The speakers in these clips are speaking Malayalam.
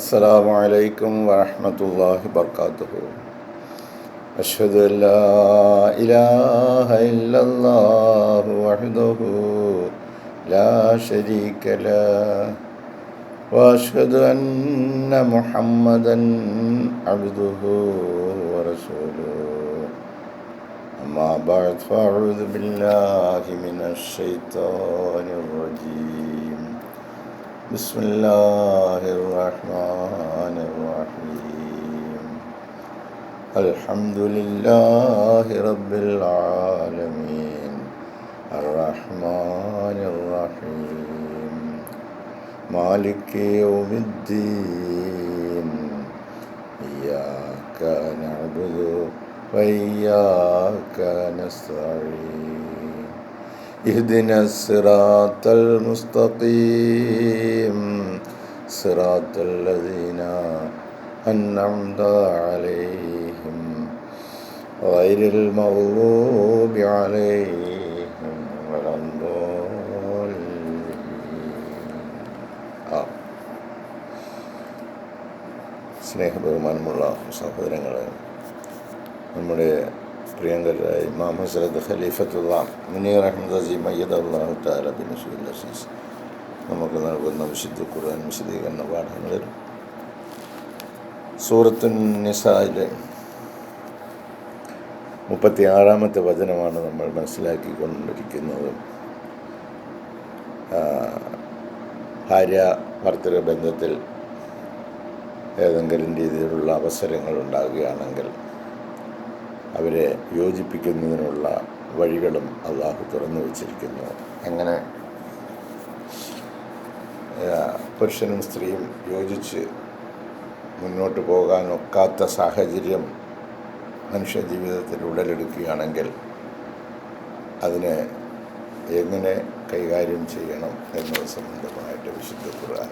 السلام عليكم ورحمة الله وبركاته. أشهد أن لا إله إلا الله وحده لا شريك له وأشهد أن محمدا عبده ورسوله. أما بعد فأعوذ بالله من الشيطان الرجيم. بسم الله الرحمن الرحيم. الحمد لله رب العالمين الرحمن الرحيم مالك يوم الدين إياك نعبد وإياك نستعين اهدنا الصراط المستقيم صراط الذين أنعمت عليهم غير المغضوب عليهم ولا الضالين. സ്നേഹബഹുമാനമുള്ള സഹോദരങ്ങളെ, നമ്മുടെ പ്രിയങ്കരായ ഇമാം ഹസ്രത്ത് ഖലീഫത്തുള്ള മുനീർ അഹമ്മദ് അസീം അയ്യദല്ലാഹു തആല ബിൻ നസ്റുൽ അസീസ് നമുക്ക് നൽകുന്ന വിശുദ്ധ ഖുർആൻ വിശദീകരണ പാഠങ്ങളിൽ സൂറത്തുൻ നിസായിലെ 36-ാമത്തെ വചനമാണ് നമ്മൾ മനസ്സിലാക്കിക്കൊണ്ടിരിക്കുന്നത്. ഭാര്യ ഭർത്തൃ ബന്ധത്തിൽ ഏതെങ്കിലും രീതിയിലുള്ള അവസരങ്ങൾ ഉണ്ടാകുകയാണെങ്കിൽ അവരെ യോജിപ്പിക്കുന്നതിനുള്ള വഴികളും അള്ളാഹു തുറന്നു വച്ചിരിക്കുന്നു. അങ്ങനെ പുരുഷനും സ്ത്രീയും യോജിച്ച് മുന്നോട്ട് പോകാനൊക്കാത്ത സാഹചര്യം മനുഷ്യ ജീവിതത്തിൽ ഉടലെടുക്കുകയാണെങ്കിൽ അതിനെ എങ്ങനെ കൈകാര്യം ചെയ്യണം എന്നത് സംബന്ധമായിട്ട് വിശുദ്ധ ഖുർആൻ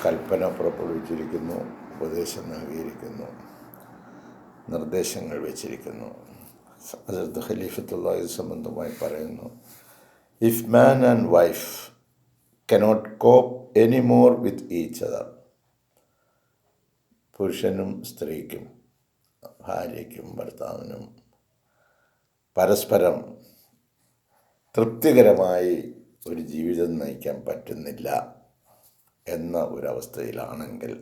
കൽപ്പന പുറപ്പെടുവിച്ചിരിക്കുന്നു, ഉപദേശം നൽകിയിരിക്കുന്നു, നിർദ്ദേശങ്ങൾ വെച്ചിരിക്കുന്നു. ഹസ്രത്ത് ഖലീഫത്തുള്ളാഹി സംബന്ധമായി പറയുന്നു, if man and wife cannot cope any more with each other, പുരുഷനും സ്ത്രീക്കും ഭാര്യയ്ക്കും ഭർത്താവിനും പരസ്പരം തൃപ്തികരമായി ഒരു ജീവിതം നയിക്കാൻ പറ്റുന്നില്ല എന്ന ഒരവസ്ഥയിലാണെങ്കിൽ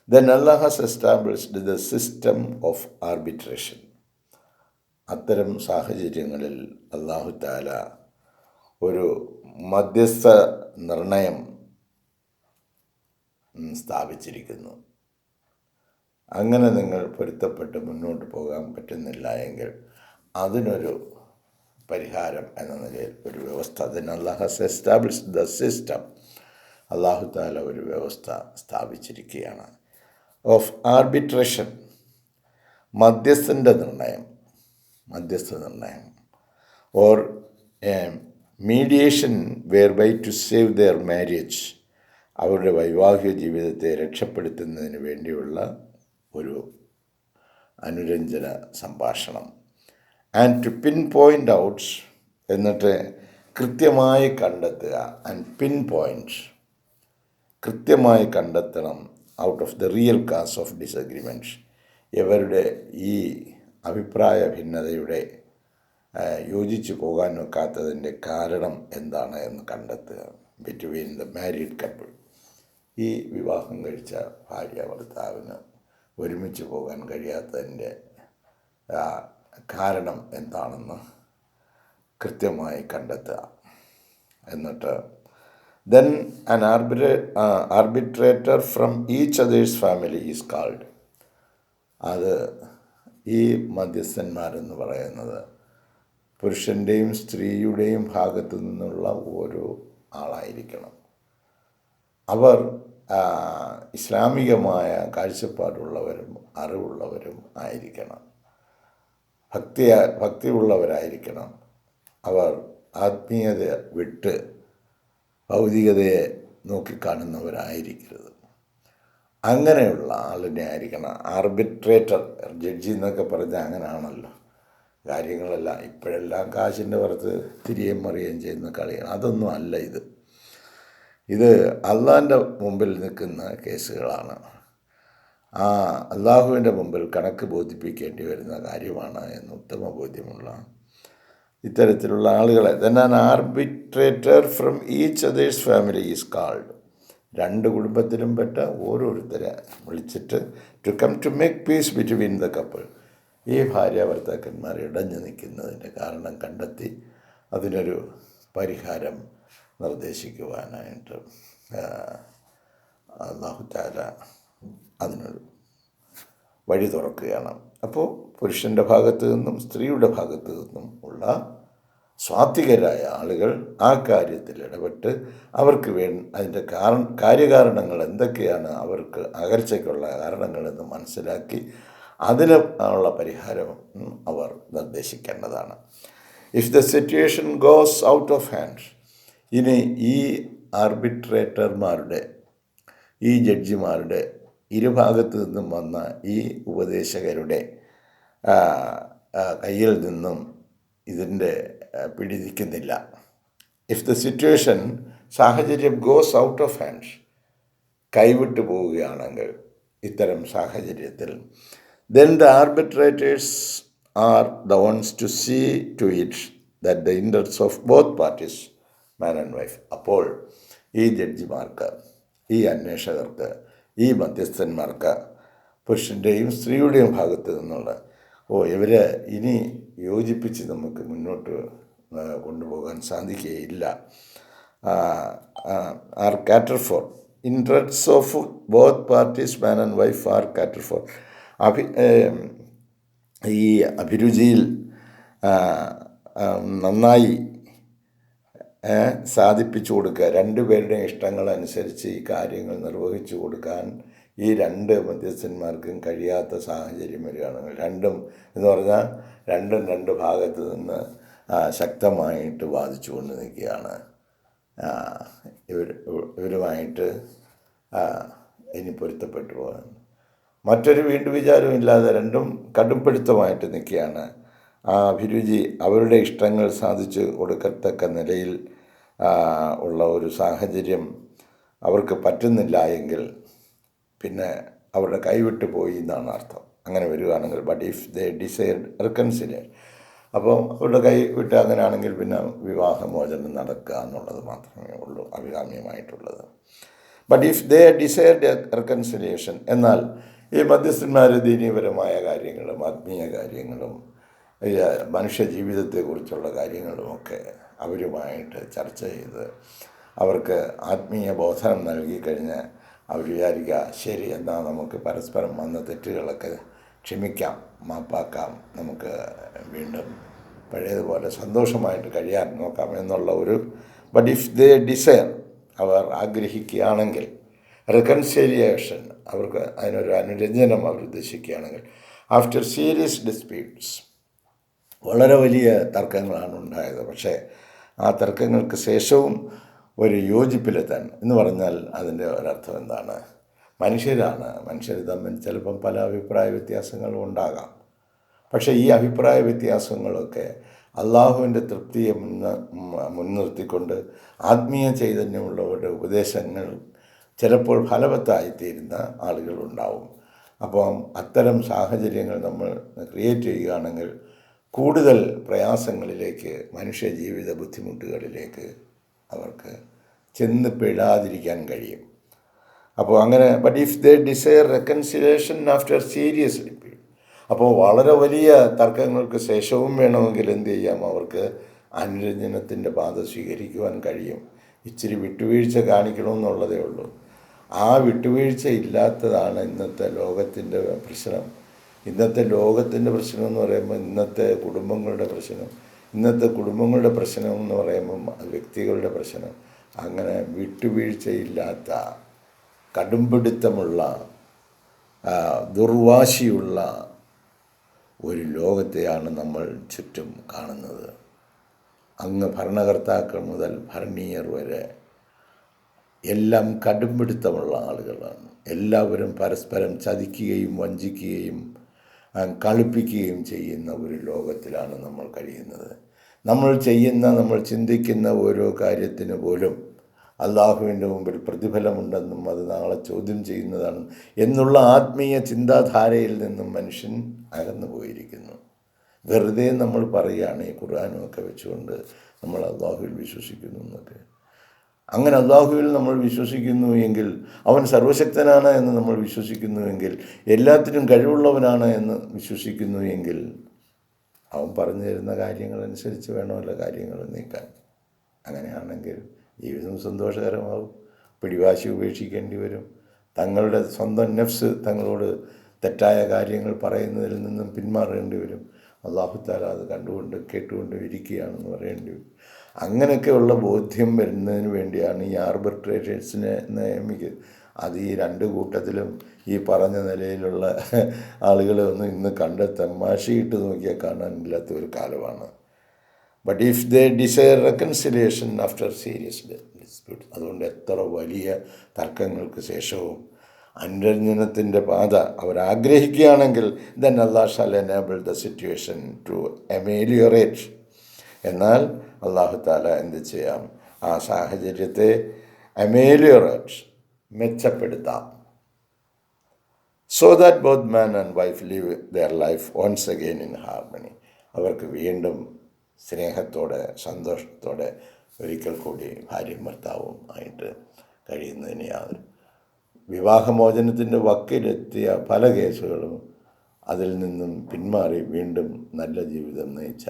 then Allah has established the system of arbitration. അത്തരം സാഹചര്യങ്ങളിൽ അല്ലാഹു തആല ഒരു മധ്യസ്ഥ നിർണയം സ്ഥാപിച്ചിരിക്കുന്നു. അങ്ങനെ നിങ്ങൾ പൊരുത്തപ്പെട്ട് മുന്നോട്ട് പോകാൻ പറ്റുന്നില്ല എങ്കിൽ അതിനൊരു പരിഹാരം എന്ന നിലയിൽ ഒരു വ്യവസ്ഥ, then Allah has established the system. അല്ലാഹു തആല ഒരു വ്യവസ്ഥ സ്ഥാപിച്ചിരിക്കുകയാണ്. ഓഫ് ആർബിട്രേഷൻ, മധ്യസ്ഥ നിർണയം or mediation whereby to save their marriage, അവരുടെ വൈവാഹിക ജീവിതത്തെ രക്ഷപ്പെടുത്തുന്നതിന് വേണ്ടിയുള്ള ഒരു അനുരഞ്ജന സംഭാഷണം. And to pinpoint outs, എന്നിട്ട് കൃത്യമായി കണ്ടെത്തുക. ആൻഡ് പിൻ പോയിൻറ്റ്, കൃത്യമായി കണ്ടെത്തണം. Out of the real cause of disagreements, ഇവരുടെ ഈ അഭിപ്രായ ഭിന്നതയുടെ യോജിച്ച് പോകാൻ ഒക്കാത്തതിൻ്റെ കാരണം എന്താണ് എന്ന് കണ്ടെത്തുക. ബിറ്റ്വീൻ ദ മാരീഡ് കപ്പിൾ, ഈ വിവാഹം കഴിച്ച ഭാര്യ ഭർത്താവിന് ഒരുമിച്ച് പോകാൻ കഴിയാത്തതിൻ്റെ കാരണം എന്താണെന്ന് കൃത്യമായി കണ്ടെത്തുക. എന്നിട്ട് then an arbitrator from each other's family is called. അത് ഈ മധ്യസ്ഥന്മാരെന്ന് പറയുന്നത് പുരുഷൻ്റെയും സ്ത്രീയുടെയും ഭാഗത്തു നിന്നുള്ള ഓരോ ആളായിരിക്കണം. അവർ ഇസ്ലാമികമായ കാഴ്ചപ്പാടുള്ളവരും അറിവുള്ളവരും ആയിരിക്കണം, ഭക്തിയുള്ളവരായിരിക്കണം. അവർ ആത്മീയത വിട്ട് ഭൗതികതയെ നോക്കിക്കാണുന്നവരായിരിക്കരുത്. അങ്ങനെയുള്ള ആളിനെ ആയിരിക്കണം ആർബിട്രേറ്റർ. ജഡ്ജി എന്നൊക്കെ പറഞ്ഞാൽ അങ്ങനെയാണല്ലോ കാര്യങ്ങളെല്ലാം. ഇപ്പോഴെല്ലാം കാശിൻ്റെ പുറത്ത് തിരികെയും മറിയുകയും ചെയ്യുന്ന കളിയാണ്. അതൊന്നും അല്ല ഇത്. ഇത് അള്ളാഹിൻ്റെ മുമ്പിൽ നിൽക്കുന്ന കേസുകളാണ്. ആ അള്ളാഹുവിൻ്റെ മുമ്പിൽ കണക്ക് ബോധിപ്പിക്കേണ്ടി വരുന്ന കാര്യമാണ് എന്ന് ഉത്തമ ബോധ്യമുള്ള ഇത്തരത്തിലുള്ള ആളുകളെ then an arbitrator from each other's family is called. രണ്ട് കുടുംബത്തിലും പെട്ട ഓരോരുത്തരെ വിളിച്ചിട്ട് to come to make peace between the couple. ഈ ഭാര്യ ഭർത്താക്കന്മാർ ഇടഞ്ഞു നിൽക്കുന്നതിൻ്റെ കാരണം കണ്ടെത്തി അതിനൊരു പരിഹാരം നിർദ്ദേശിക്കുവാനായിട്ട് അല്ലാഹു തആല അതിനൊരു വഴി തുറക്കുകയാണ്. അപ്പോൾ പുരുഷൻ്റെ ഭാഗത്തു നിന്നും സ്ത്രീയുടെ ഭാഗത്തു നിന്നും ഉള്ള സ്വാത്വികരായ ആളുകൾ ആ കാര്യത്തിൽ ഇടപെട്ട് അവർക്ക് അതിൻ്റെ കാര്യകാരണങ്ങൾ എന്തൊക്കെയാണ്, അവർക്ക് അകർച്ചയ്ക്കുള്ള കാരണങ്ങളെന്ന് മനസ്സിലാക്കി അതിന് ഉള്ള പരിഹാരം അവർ നിർദ്ദേശിക്കേണ്ടതാണ്. If the situation goes out of hand, ഇനി ഈ ആർബിട്രേറ്റർമാരുടെ ഈ ജഡ്ജിമാരുടെ ഇരുഭാഗത്തു നിന്നും വന്ന ഈ ഉപദേശകരുടെ കയ്യിൽ നിന്നും ഇതിൻ്റെ പിടിനിൽക്കുന്നില്ല. ഇഫ് ദ സിറ്റുവേഷൻ സാഹചര്യം ഗോസ് ഔട്ട് ഓഫ് ഹാൻഡ്, കൈവിട്ടു പോവുകയാണെങ്കിൽ ഇത്തരം സാഹചര്യത്തിൽ then the arbitrators are the ones to see to it that the interests of both parties, man and wife. അപ്പോൾ ഈ ജഡ്ജിമാർക്ക്, ഈ അന്വേഷകർക്ക്, ഈ മധ്യസ്ഥന്മാർക്ക് പുരുഷൻ്റെയും സ്ത്രീയുടെയും ഭാഗത്ത് നിന്നുള്ള ഇവരെ ഇനി യോജിപ്പിച്ച് നമുക്ക് മുന്നോട്ട് കൊണ്ടുപോകാൻ സാധിക്കുകയില്ല. Are cater for interest of both parties man and wife are cater for. ഈ അഭിരുചിയിൽ നന്നായി സാധിപ്പിച്ചു കൊടുക്കുക, രണ്ടുപേരുടെയും ഇഷ്ടങ്ങളനുസരിച്ച് ഈ കാര്യങ്ങൾ നിർവഹിച്ചു കൊടുക്കാൻ ഈ രണ്ട് മധ്യസ്ഥന്മാർക്കും കഴിയാത്ത സാഹചര്യം വരികയാണെങ്കിൽ, രണ്ടും എന്ന് പറഞ്ഞാൽ രണ്ടും രണ്ട് ഭാഗത്ത് നിന്ന് ശക്തമായിട്ട് വാദിച്ചു കൊണ്ട് നിൽക്കുകയാണ്. ഇവരുമായിട്ട് ഇനി പൊരുത്തപ്പെട്ടു പോകാൻ മറ്റൊരു വിചാരവും ഇല്ലാതെ രണ്ടും കടുംപിടുത്തമായിട്ട് നിൽക്കുകയാണ്. ആ അഭിരുചി അവരുടെ ഇഷ്ടങ്ങൾ സാധിച്ചു കൊടുക്കത്തക്ക നിലയിൽ ഉള്ള ഒരു സാഹചര്യം അവർക്ക് പറ്റുന്നില്ല എങ്കിൽ പിന്നെ അവരുടെ കൈവിട്ട് പോയി എന്നാണ് അർത്ഥം. അങ്ങനെ വരികയാണെങ്കിൽ but if they decide reconciliation, അപ്പോൾ അവരുടെ കൈ വിട്ട് അങ്ങനെയാണെങ്കിൽ പിന്നെ വിവാഹമോചനം നടക്കുക എന്നുള്ളത് മാത്രമേ ഉള്ളൂ അഭികാമ്യമായിട്ടുള്ളത്. But if they decide reconciliation, എന്നാൽ ഈ മധ്യസ്ഥന്മാർ ദീനീപരമായ കാര്യങ്ങളും ആത്മീയ കാര്യങ്ങളും മനുഷ്യ ജീവിതത്തെക്കുറിച്ചുള്ള കാര്യങ്ങളുമൊക്കെ അവരുമായിട്ട് ചർച്ച ചെയ്ത് അവർക്ക് ആത്മീയ ബോധനം നൽകിക്കഴിഞ്ഞ് അവർ വിചാരിക്കുക ശരി, എന്നാൽ നമുക്ക് പരസ്പരം വന്ന തെറ്റുകളൊക്കെ ക്ഷമിക്കാം, മാപ്പാക്കാം, നമുക്ക് വീണ്ടും പഴയതുപോലെ സന്തോഷമായിട്ട് കഴിയാൻ നോക്കാം എന്നുള്ള ഒരു ബട്ട് ഇഫ് ദേ ഡിസയർ, അവർ ആഗ്രഹിക്കുകയാണെങ്കിൽ റിക്കൺസിലിയേഷൻ, അവർക്ക് അതിനൊരു അനുരഞ്ജനം അവർ ഉദ്ദേശിക്കുകയാണെങ്കിൽ ആഫ്റ്റർ സീരിയസ് ഡിസ്പ്യൂട്ട്സ്, വളരെ വലിയ തർക്കങ്ങളാണ് ഉണ്ടായത്, പക്ഷേ ആ തർക്കങ്ങൾക്ക് ശേഷവും ഒരു യോജിപ്പിലെത്താൻ എന്ന് പറഞ്ഞാൽ അതിൻ്റെ ഒരർത്ഥം എന്താണ്? മനുഷ്യർ തമ്മിൽ ചിലപ്പം പല അഭിപ്രായ വ്യത്യാസങ്ങളും ഉണ്ടാകാം. പക്ഷേ ഈ അഭിപ്രായ വ്യത്യാസങ്ങളൊക്കെ അള്ളാഹുവിൻ്റെ തൃപ്തിയെ മുൻനിർത്തിക്കൊണ്ട് ആത്മീയ ചൈതന്യമുള്ളവരുടെ ഉപദേശങ്ങൾ ചിലപ്പോൾ ഫലവത്തായിത്തീരുന്ന ആളുകളുണ്ടാവും. അപ്പം അത്തരം സാഹചര്യങ്ങൾ നമ്മൾ ക്രിയേറ്റ് ചെയ്യുകയാണെങ്കിൽ കൂടുതൽ പ്രയാസങ്ങളിലേക്ക്, മനുഷ്യ ജീവിത ബുദ്ധിമുട്ടുകളിലേക്ക് അവർക്ക് ചെന്ന് പെടാതിരിക്കാൻ കഴിയും. അപ്പോൾ അങ്ങനെ but if they desire reconciliation after serious dispute, അപ്പോൾ വളരെ വലിയ തർക്കങ്ങൾക്ക് ശേഷവും വേണമെങ്കിൽ എന്ത് ചെയ്യാം, അവർക്ക് അനുരഞ്ജനത്തിൻ്റെ പാത സ്വീകരിക്കുവാൻ കഴിയും. ഇച്ചിരി വിട്ടുവീഴ്ച കാണിക്കണമെന്നുള്ളതേ ഉള്ളൂ. ആ വിട്ടുവീഴ്ച ഇല്ലാത്തതാണ് ഇന്നത്തെ ലോകത്തിൻ്റെ പ്രശ്നം. ഇന്നത്തെ ലോകത്തിൻ്റെ പ്രശ്നം എന്ന് പറയുമ്പോൾ ഇന്നത്തെ കുടുംബങ്ങളുടെ പ്രശ്നം എന്ന് പറയുമ്പം വ്യക്തികളുടെ പ്രശ്നം. അങ്ങനെ വിട്ടുവീഴ്ചയില്ലാത്ത, കടുംപിടുത്തമുള്ള, ദുർവാശിയുള്ള ഒരു ലോകത്തെയാണ് നമ്മൾ ചുറ്റും കാണുന്നത്. അങ്ങ് ഭരണകർത്താക്കൾ മുതൽ ഭരണീയർ വരെ എല്ലാം കടുംപിടുത്തമുള്ള ആളുകളാണ്. എല്ലാവരും പരസ്പരം ചതിക്കുകയും വഞ്ചിക്കുകയും കളിപ്പിക്കുകയും ചെയ്യുന്ന ഒരു ലോകത്തിലാണ് നമ്മൾ കഴിയുന്നത്. നമ്മൾ ചിന്തിക്കുന്ന ഓരോ കാര്യത്തിന് പോലും അള്ളാഹുവിൻ്റെ മുമ്പിൽ പ്രതിഫലമുണ്ടെന്നും അത് നാളെ ചോദ്യം ചെയ്യുന്നതാണ് എന്നുള്ള ആത്മീയ ചിന്താധാരയിൽ നിന്നും മനുഷ്യൻ അകന്നു പോയിരിക്കുന്നു. വെറുതെ നമ്മൾ പറയുകയാണ് ഈ ഖുർആനുമൊക്കെ വെച്ചുകൊണ്ട് നമ്മൾ അള്ളാഹുവിൽ വിശ്വസിക്കുന്നു എന്നൊക്കെ. അങ്ങനെ അള്ളാഹുവിൽ നമ്മൾ വിശ്വസിക്കുന്നു എങ്കിൽ, അവൻ സർവശക്തനാണ് എന്ന് നമ്മൾ വിശ്വസിക്കുന്നുവെങ്കിൽ, എല്ലാത്തിനും കഴിവുള്ളവനാണ് എന്ന് വിശ്വസിക്കുന്നു എങ്കിൽ, അവൻ പറഞ്ഞു തരുന്ന കാര്യങ്ങളനുസരിച്ച് വേണമല്ലോ കാര്യങ്ങൾ നീക്കാൻ. അങ്ങനെയാണെങ്കിൽ ജീവിതം സന്തോഷകരമാവും. പിടിവാശി ഉപേക്ഷിക്കേണ്ടി വരും. തങ്ങളുടെ സ്വന്തം നഫ്സ് തങ്ങളോട് തെറ്റായ കാര്യങ്ങൾ പറയുന്നതിൽ നിന്നും പിന്മാറേണ്ടി വരും. അല്ലാഹു തആല അത് കണ്ടുകൊണ്ട് കേട്ടുകൊണ്ട് ഇരിക്കുകയാണെന്ന് പറയേണ്ടി വരും. അങ്ങനെയൊക്കെയുള്ള ബോധ്യം വരുന്നതിന് വേണ്ടിയാണ് ഈ ആർബിട്രേറ്റേഴ്സിനെ നിയമിക്കുന്നത്. അത് ഈ രണ്ട് കൂട്ടത്തിലും ഈ പറഞ്ഞ നിലയിലുള്ള ആളുകളെ ഒന്നും ഇന്ന് കണ്ട് തമാശയിട്ട് നോക്കിയാൽ കാണാനില്ലാത്ത ഒരു കാലമാണ്. But if they desire reconciliation after serious dispute, അതുകൊണ്ട് എത്ര വലിയ തർക്കങ്ങൾക്ക് ശേഷവും അനുരഞ്ജനത്തിൻ്റെ പാത അവർ ആഗ്രഹിക്കുകയാണെങ്കിൽ then Allah shall enable the situation to ameliorate. എന്നാൽ അല്ലാഹു തആല എന്ത് ചെയ്യാം? ആ സാഹചര്യത്തെ അമേലിയോറേറ്റ്, മെച്ചപ്പെടുത്താം. So that both man and wife live their life once again in harmony. അവർക്ക് വീണ്ടും സ്നേഹത്തോടെ സന്തോഷത്തോടെ ഒരിക്കൽ കൂടി ഭാര്യയും ഭർത്താവും ആയിട്ട് കഴിയുന്നതിന് യാതൊരു വിവാഹമോചനത്തിൻ്റെ വക്കിലെത്തിയ പല കേസുകളും അതിൽ നിന്നും പിന്മാറി വീണ്ടും നല്ല ജീവിതം നയിച്ച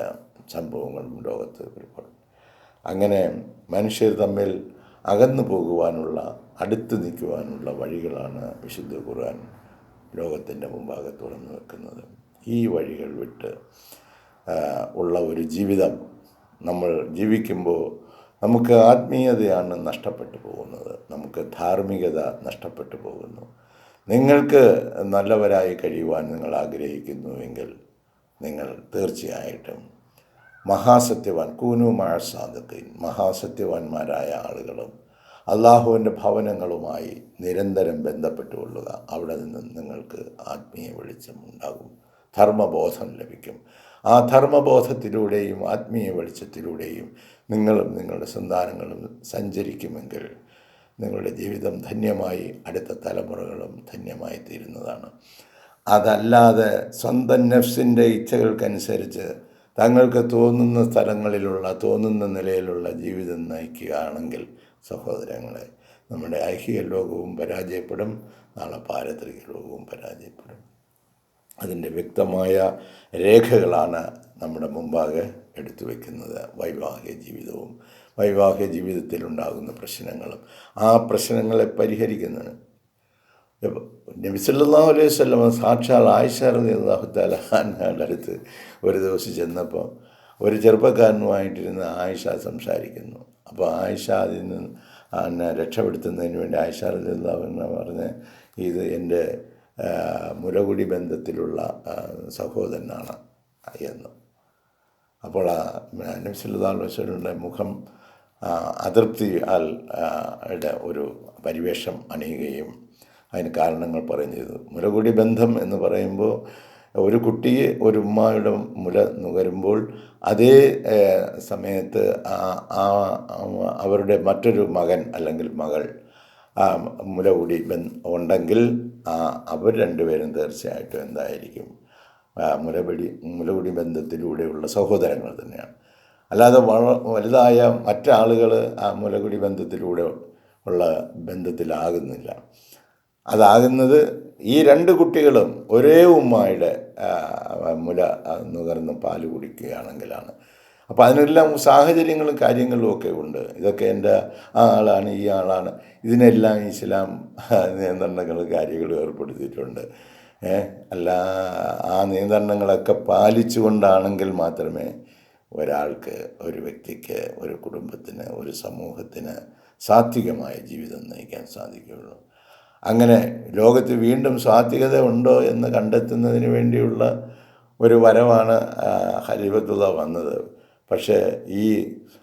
സംഭവങ്ങളും ലോകത്ത് ഒരുപാട്. അങ്ങനെ മനുഷ്യർ തമ്മിൽ അകന്നു പോകുവാനുള്ള, അടുത്ത് നിൽക്കുവാനുള്ള വഴികളാണ് വിശുദ്ധ ഖുർആൻ ലോകത്തിൻ്റെ മുമ്പാകെ തുറന്നു വെക്കുന്നത്. ഈ വഴികൾ വിട്ട് ഉള്ള ഒരു ജീവിതം നമ്മൾ ജീവിക്കുമ്പോൾ നമുക്ക് ആത്മീയതയാണ് നഷ്ടപ്പെട്ടു പോകുന്നത്, നമുക്ക് ധാർമ്മികത നഷ്ടപ്പെട്ടു പോകുന്നു. നിങ്ങൾക്ക് നല്ലവരായി കഴിയുവാൻ നിങ്ങൾ ആഗ്രഹിക്കുന്നുവെങ്കിൽ നിങ്ങൾ തീർച്ചയായിട്ടും കൂനു മഅ സാദിഖീൻ, മഹാസത്യവാന്മാരായ ആളുകളും അള്ളാഹുവിൻ്റെ ഭവനങ്ങളുമായി നിരന്തരം ബന്ധപ്പെട്ടുകൊള്ളുക. അവിടെ നിന്ന് നിങ്ങൾക്ക് ആത്മീയ വെളിച്ചം ഉണ്ടാകും, ധർമ്മബോധം ലഭിക്കും. ആ ധർമ്മബോധത്തിലൂടെയും ആത്മീയ വെളിച്ചത്തിലൂടെയും നിങ്ങളും നിങ്ങളുടെ സന്താനങ്ങളും സഞ്ചരിക്കുമെങ്കിൽ നിങ്ങളുടെ ജീവിതം ധന്യമായി, അടുത്ത തലമുറകളും ധന്യമായി തീരുന്നതാണ്. അതല്ലാതെ സ്വന്തം നഫ്സിൻ്റെ ഇച്ഛകൾക്കനുസരിച്ച് തങ്ങൾക്ക് തോന്നുന്ന സ്ഥലങ്ങളിലുള്ള, തോന്നുന്ന നിലയിലുള്ള ജീവിതം നയിക്കുകയാണെങ്കിൽ സഹോദരങ്ങളെ, നമ്മുടെ ഐഹിക ലോകവും പരാജയപ്പെടും, നാളെ പാരത്രിക ലോകവും പരാജയപ്പെടും. അതിൻ്റെ വ്യക്തമായ രേഖകളാണ് നമ്മുടെ മുമ്പാകെ എടുത്തു വയ്ക്കുന്നത്. വൈവാഹിക ജീവിതവും വൈവാഹിക ജീവിതത്തിലുണ്ടാകുന്ന പ്രശ്നങ്ങളും ആ പ്രശ്നങ്ങളെ പരിഹരിക്കുന്നതിന് നബി സല്ലല്ലാഹു അലൈഹി വസല്ലം സാക്ഷാൽ ആയിഷ റളിയല്ലാഹു തആല അൻഹയുടെ അടുത്ത് ഒരു ദിവസം ചെന്നപ്പോൾ ഒരു ചെറുപ്പക്കാരനുമായിട്ടിരുന്ന് ആയിഷ സംസാരിക്കുന്നു. അപ്പോൾ ആയിഷ അതിൽ നിന്ന് രക്ഷപ്പെടുത്തുന്നതിന് വേണ്ടി ആയിഷ റളിയല്ലാഹു അൻഹ പറഞ്ഞ്, ഇത് എൻ്റെ മുലകുടി ബന്ധത്തിലുള്ള സഹോദരനാണ് എന്ന്. അപ്പോൾ നബി സല്ലല്ലാഹു അലൈഹി വസല്ലമയുടെ മുഖം അതൃപ്തി ഒരു പരിവേഷം അണിയുകയും അതിന് കാരണങ്ങൾ പറയുകയും ചെയ്തു. മുലകുടി ബന്ധം എന്ന് പറയുമ്പോൾ ഒരു കുട്ടിയെ ഒരു ഉമ്മയുടെ മുല നുകരുമ്പോൾ അതേ സമയത്ത് അവരുടെ മറ്റൊരു മകൻ അല്ലെങ്കിൽ മകൾ മുലകുടി ഉണ്ടെങ്കിൽ അവർ രണ്ടുപേരും തീർച്ചയായിട്ടും എന്തായിരിക്കും? മുലകുടി ബന്ധത്തിലൂടെയുള്ള സഹോദരങ്ങൾ തന്നെയാണ്. അല്ലാതെ വലുതായ മറ്റാളുകൾ ആ മുലകുടി ബന്ധത്തിലൂടെ ഉള്ള ബന്ധത്തിലാകുന്നില്ല. അതാകുന്നത് ഈ രണ്ട് കുട്ടികളും ഒരേ ഉമ്മയുടെ മുല നുകർന്ന് പാല് കുടിക്കുകയാണെങ്കിലാണ്. അപ്പോൾ അതിനെല്ലാം സാഹചര്യങ്ങളും കാര്യങ്ങളും ഒക്കെ ഉണ്ട്. ഇതൊക്കെ എൻ്റെ ആ ആളാണ്, ഈ ആളാണ്, ഇതിനെല്ലാം ഇസ്ലാം നിയന്ത്രണങ്ങളും കാര്യങ്ങളും ഏർപ്പെടുത്തിയിട്ടുണ്ട്. അല്ല, ആ നിയന്ത്രണങ്ങളൊക്കെ പാലിച്ചുകൊണ്ടാണെങ്കിൽ മാത്രമേ ഒരാൾക്ക്, ഒരു വ്യക്തിക്ക്, ഒരു കുടുംബത്തിന്, ഒരു സമൂഹത്തിന് സാത്വികമായ ജീവിതം നയിക്കാൻ സാധിക്കുകയുള്ളൂ. അങ്ങനെ ലോകത്ത് വീണ്ടും സാത്വികത ഉണ്ടോ എന്ന് കണ്ടെത്തുന്നതിന് വേണ്ടിയുള്ള ഒരു വരവാണ് ഖലീഫത്തുള്ള വന്നത്. പക്ഷേ ഈ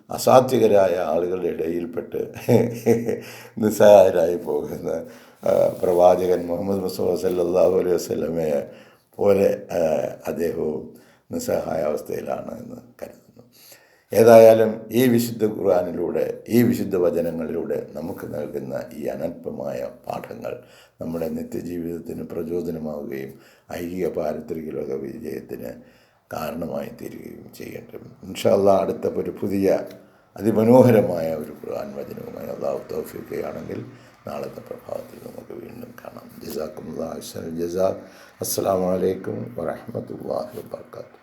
അസാത്വികരായ ആളുകളുടെ ഇടയിൽപ്പെട്ട് നിസ്സഹായരായി പോകുന്ന പ്രവാചകൻ മുഹമ്മദ് മുസ്തഫ സല്ലല്ലാഹു അലൈഹി വസല്ലമയെ പോലെ അദ്ദേഹവും നിസ്സഹായാവസ്ഥയിലാണ് എന്ന് കരുതുന്നു. ഏതായാലും ഈ വിശുദ്ധ ഖുർആനിലൂടെ, ഈ വിശുദ്ധ വചനങ്ങളിലൂടെ നമുക്ക് നൽകുന്ന ഈ അനൽപമായ പാഠങ്ങൾ നമ്മുടെ നിത്യജീവിതത്തിന് പ്രചോദനമാവുകയും ഐഹിക പാരത്രിക ലോക വിജയത്തിന് കാരണമായി തീരുകയും ചെയ്യട്ടെ. ഇൻഷാ അല്ലാഹ് അടുത്ത ഒരു പുതിയ അതിമനോഹരമായ ഒരു ഖുർആൻ വചനവുമായി അല്ലാഹു തൗഫീഖ് ചെയ്യുകയാണെങ്കിൽ നാളത്തെ പ്രഭാതത്തിൽ നമുക്ക് വീണ്ടും കാണാം. ജസാക്കുമുല്ലാഹു അഹ്സനൽ ജസാ. അസ്സലാമു അലൈക്കും വറഹ്മത്തുള്ളാഹി വബറകാതുഹു.